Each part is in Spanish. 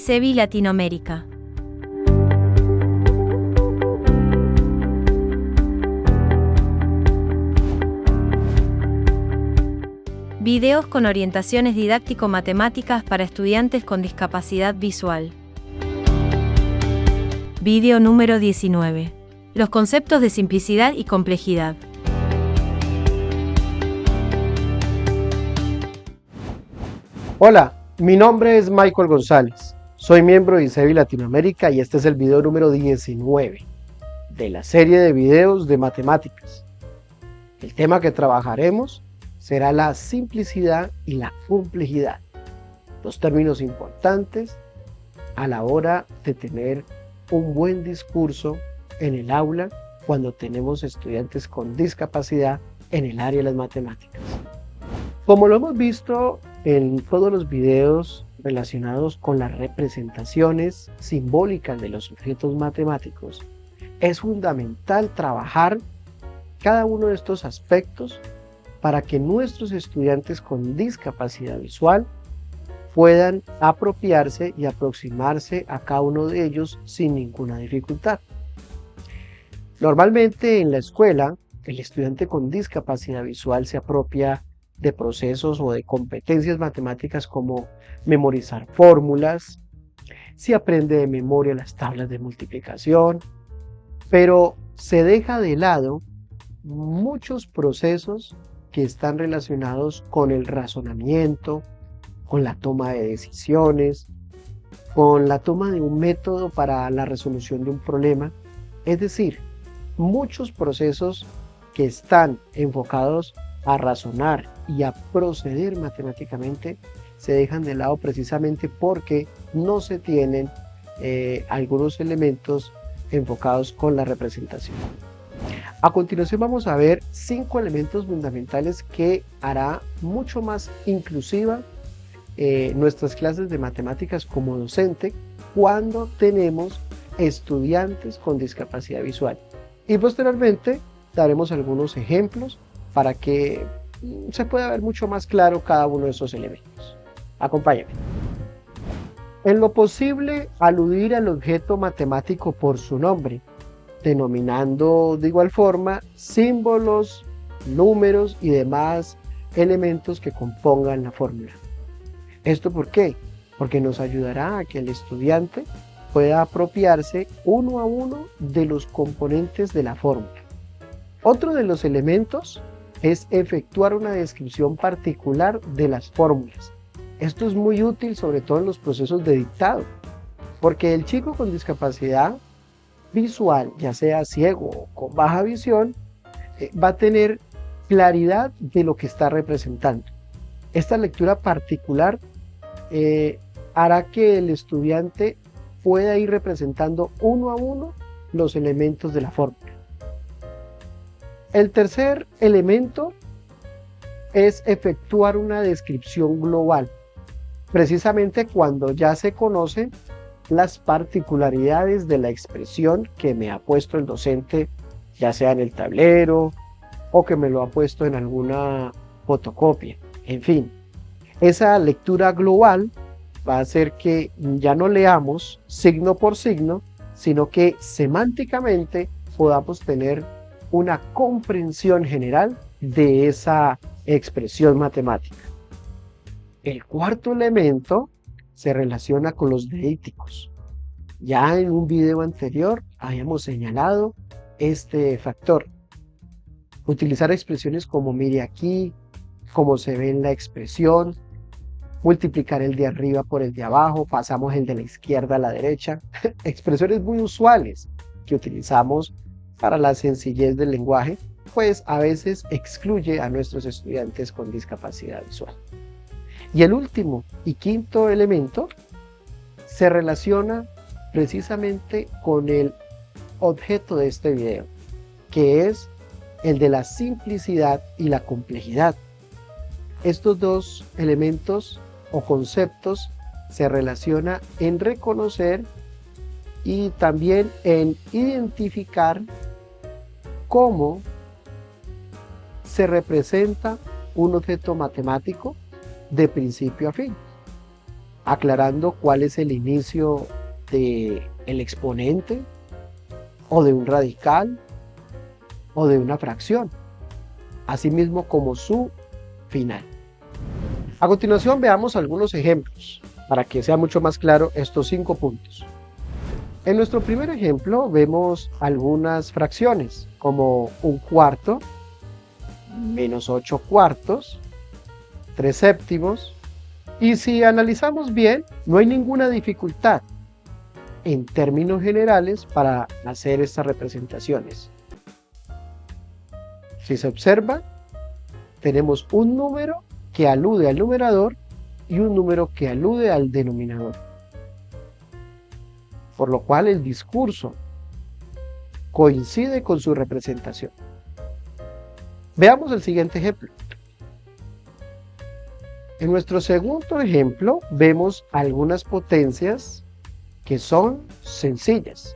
ICEBI Latinoamérica. Videos con orientaciones didáctico-matemáticas para estudiantes con discapacidad visual. Video número 19. Los conceptos de simplicidad y complejidad. Hola, mi nombre es Michael González. Soy miembro de ICEBI Latinoamérica y este es el video número 19 de la serie de videos de matemáticas. El tema que trabajaremos será la simplicidad y la complejidad, dos términos importantes a la hora de tener un buen discurso en el aula cuando tenemos estudiantes con discapacidad en el área de las matemáticas. Como lo hemos visto en todos los videos relacionados con las representaciones simbólicas de los objetos matemáticos, es fundamental trabajar cada uno de estos aspectos para que nuestros estudiantes con discapacidad visual puedan apropiarse y aproximarse a cada uno de ellos sin ninguna dificultad. Normalmente en la escuela, el estudiante con discapacidad visual se apropia de procesos o de competencias matemáticas como memorizar fórmulas, se aprende de memoria las tablas de multiplicación, pero se deja de lado muchos procesos que están relacionados con el razonamiento, con la toma de decisiones, con la toma de un método para la resolución de un problema, es decir, muchos procesos que están enfocados a razonar y a proceder matemáticamente se dejan de lado precisamente porque no se tienen algunos elementos enfocados con la representación. A continuación vamos a ver 5 elementos fundamentales que hará mucho más inclusiva nuestras clases de matemáticas como docente cuando tenemos estudiantes con discapacidad visual. Y posteriormente daremos algunos ejemplos para que se pueda ver mucho más claro cada uno de esos elementos. Acompáñame. En lo posible, aludir al objeto matemático por su nombre, denominando de igual forma símbolos, números y demás elementos que compongan la fórmula. ¿Esto por qué? Porque nos ayudará a que el estudiante pueda apropiarse uno a uno de los componentes de la fórmula. Otro de los elementos es efectuar una descripción particular de las fórmulas. Esto es muy útil sobre todo en los procesos de dictado, porque el chico con discapacidad visual, ya sea ciego o con baja visión, va a tener claridad de lo que está representando. Esta lectura particular hará que el estudiante pueda ir representando uno a uno los elementos de la fórmula. El tercer elemento es efectuar una descripción global, precisamente cuando ya se conocen las particularidades de la expresión que me ha puesto el docente, ya sea en el tablero o que me lo ha puesto en alguna fotocopia. En fin, esa lectura global va a hacer que ya no leamos signo por signo, sino que semánticamente podamos tener una comprensión general de esa expresión matemática. El cuarto elemento se relaciona con los deíticos. Ya en un video anterior habíamos señalado este factor. Utilizar expresiones como mire aquí, como se ve en la expresión, multiplicar el de arriba por el de abajo, pasamos el de la izquierda a la derecha. Expresiones muy usuales que utilizamos para la sencillez del lenguaje, pues a veces excluye a nuestros estudiantes con discapacidad visual. Y el último y quinto elemento se relaciona precisamente con el objeto de este video, que es el de la simplicidad y la complejidad. Estos dos elementos o conceptos se relacionan en reconocer y también en identificar cómo se representa un objeto matemático de principio a fin. aclarando cuál es el inicio del exponente, o de un radical, o de una fracción, asimismo como su final. A continuación veamos algunos ejemplos para que sea mucho más claro estos 5 puntos. En nuestro primer ejemplo vemos algunas fracciones como 1/4, menos 8/4, 3/7, y si analizamos bien no hay ninguna dificultad en términos generales para hacer estas representaciones. Si se observa, tenemos un número que alude al numerador y un número que alude al denominador, por lo cual el discurso coincide con su representación. Veamos el siguiente ejemplo. En nuestro segundo ejemplo vemos algunas potencias que son sencillas.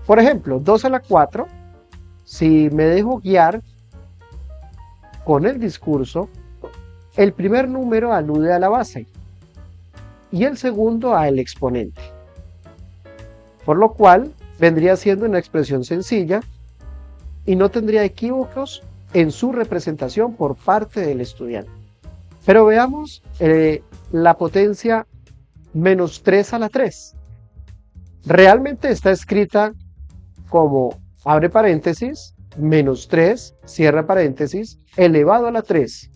Por ejemplo, 2⁴, si me dejo guiar con el discurso, el primer número alude a la base y el segundo al exponente, por lo cual vendría siendo una expresión sencilla y no tendría equívocos en su representación por parte del estudiante. Pero veamos la potencia menos 3⁻3. Realmente está escrita como, abre paréntesis, menos 3, cierra paréntesis, elevado a la 3.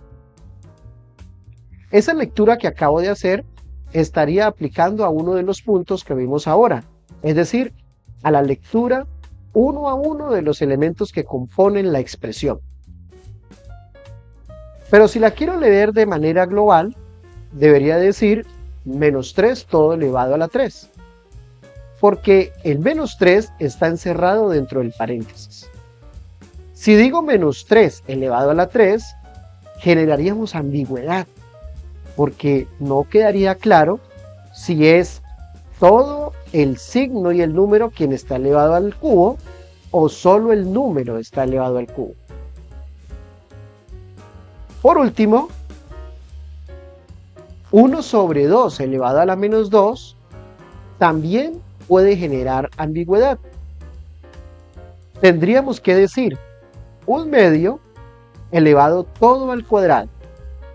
Esa lectura que acabo de hacer estaría aplicando a uno de los puntos que vimos ahora, es decir, a la lectura uno a uno de los elementos que componen la expresión. Pero si la quiero leer de manera global, debería decir menos 3 todo elevado a la 3, porque el menos 3 está encerrado dentro del paréntesis. Si digo menos 3 elevado a la 3, generaríamos ambigüedad, porque no quedaría claro si es todo el signo y el número quien está elevado al cubo, o solo el número está elevado al cubo. Por último, 1/2 elevado a la menos 2 también puede generar ambigüedad. Tendríamos que decir 1/2 elevado todo al cuadrado,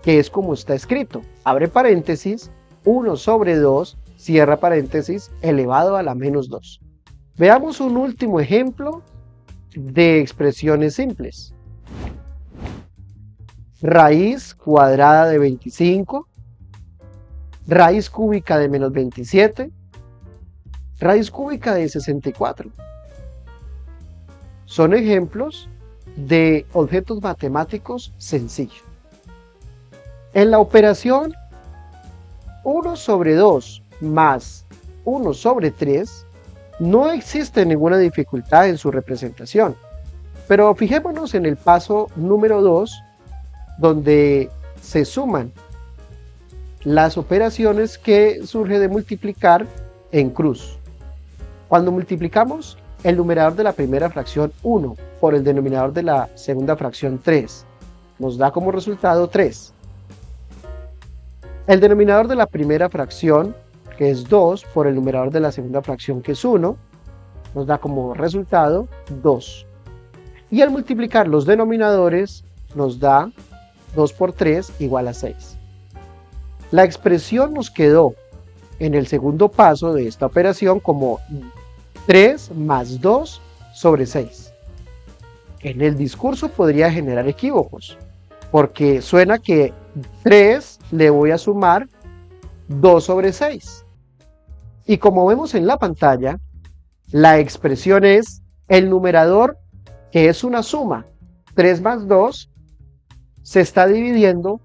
que es como está escrito, abre paréntesis, 1/2, cierra paréntesis, elevado a la menos 2. Veamos un último ejemplo de expresiones simples. Raíz cuadrada de 25, raíz cúbica de menos 27, raíz cúbica de 64. Son ejemplos de objetos matemáticos sencillos. En la operación 1/2 más 1/3 no existe ninguna dificultad en su representación, pero fijémonos en el paso número 2, donde se suman las operaciones que surge de multiplicar en cruz. Cuando multiplicamos el numerador de la primera fracción 1 por el denominador de la segunda fracción 3, nos da como resultado 3. El denominador de la primera fracción, que es 2, por el numerador de la segunda fracción, que es 1, nos da como resultado 2. Y al multiplicar los denominadores, nos da 2 por 3 igual a 6. La expresión nos quedó en el segundo paso de esta operación como 3 más 2 sobre 6. En el discurso podría generar equívocos, porque suena que 3 le voy a sumar 2 sobre 6. Y como vemos en la pantalla, la expresión es el numerador, que es una suma, 3 más 2, se está dividiendo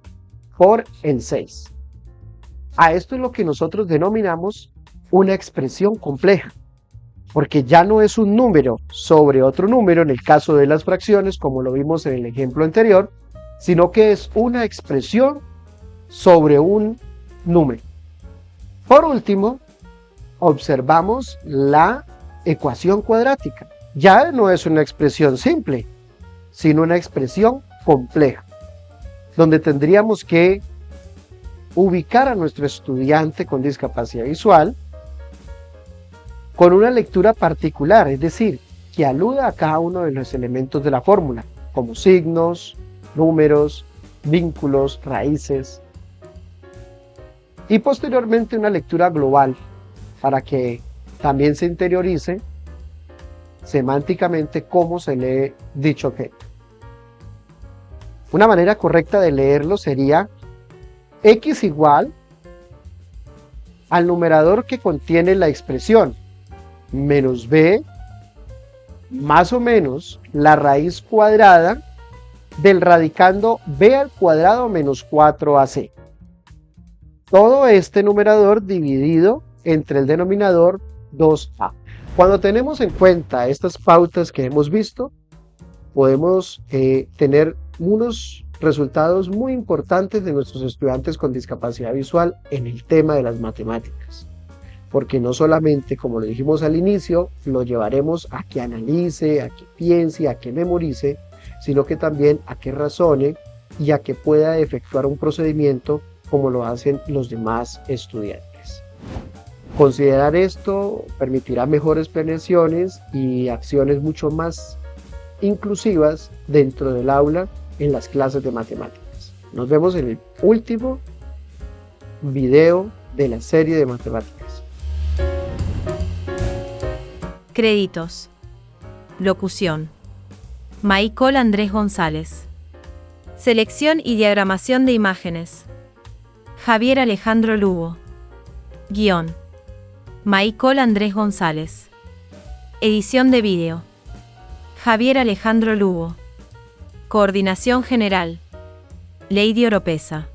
por el 6. A esto es lo que nosotros denominamos una expresión compleja, porque ya no es un número sobre otro número en el caso de las fracciones, como lo vimos en el ejemplo anterior, sino que es una expresión sobre un número. Por último, observamos la ecuación cuadrática. Ya no es una expresión simple, sino una expresión compleja, donde tendríamos que ubicar a nuestro estudiante con discapacidad visual con una lectura particular, es decir, que aluda a cada uno de los elementos de la fórmula, como signos, números, vínculos, raíces, y posteriormente una lectura global para que también se interiorice semánticamente cómo se lee dicho objeto. Una manera correcta de leerlo sería x igual al numerador que contiene la expresión menos b más o menos la raíz cuadrada del radicando b al cuadrado menos 4ac. Todo este numerador dividido entre el denominador 2a. Cuando tenemos en cuenta estas pautas que hemos visto, podemos tener unos resultados muy importantes de nuestros estudiantes con discapacidad visual en el tema de las matemáticas. Porque no solamente, como lo dijimos al inicio, lo llevaremos a que analice, a que piense, a que memorice, sino que también a que razone y a que pueda efectuar un procedimiento como lo hacen los demás estudiantes. Considerar esto permitirá mejores planeaciones y acciones mucho más inclusivas dentro del aula en las clases de matemáticas. Nos vemos en el último video de la serie de matemáticas. Créditos. Locución: Maicol Andrés González. Selección y diagramación de imágenes: Javier Alejandro Lugo. Guión: Maicol Andrés González. Edición de vídeo: Javier Alejandro Lugo. Coordinación general: Lady Oropesa.